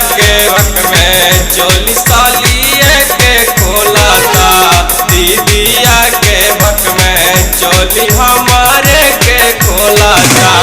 के वक्त में चोली सालिए के खोलाता। दीदिया के वक्त में चोली हमारे के खोलाता।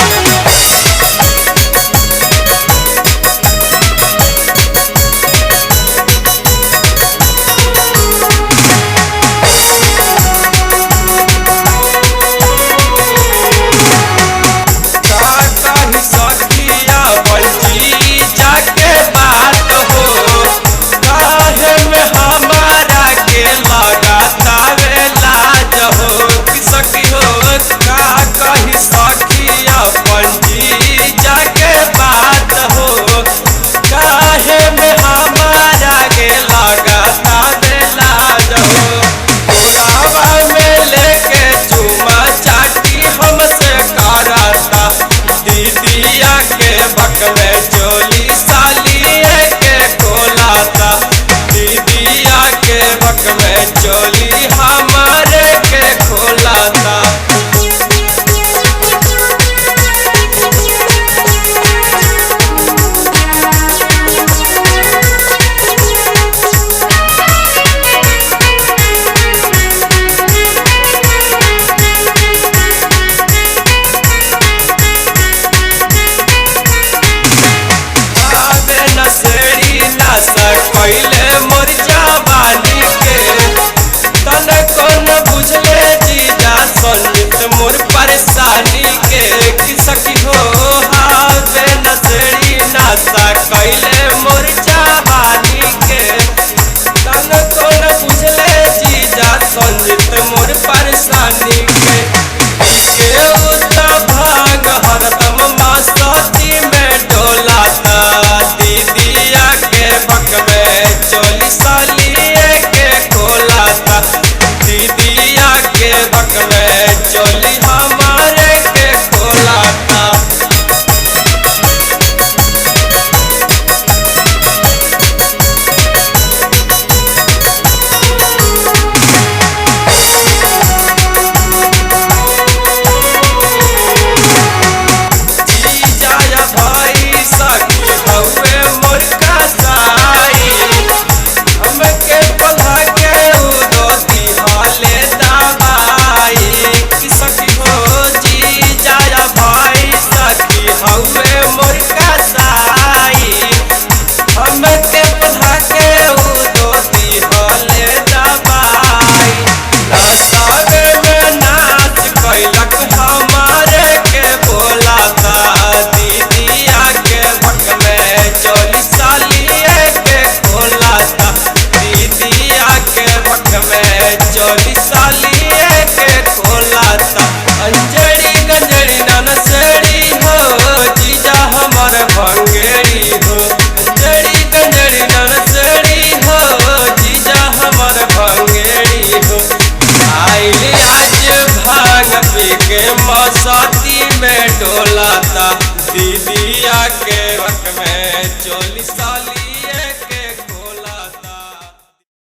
दीदिया के भक में चोली सालिए के खोलाता। दीदिया के भक में चोली हमारे के खोलाता। पहले मोर जवानी के तन कौन बुझले जीजा संजित मोर परेशानी के। कि सखी हो हावे नशेड़ी नाशा कैले मोर जवानी के तन कौन बुझले जीजा संजित मोर परेशानी के। भाग हरदम मस्ती में डोलाता। दीदिया के भक में चोली सालिए के खोलाता। दीदिया के भक में चोली हमारे के खोलाता। चोली सालिए के खोलाता। अंजड़ी गंजड़ी ननसड़ी हो जीजा हमार भंगेड़ी हो। अंजड़ी गंजड़ी ननसड़ी हो जीजा हमार भंगेड़ी हो। आइली आज भांग पी के मौसती में डोलाता। दीदिया के वक्त में चोली साली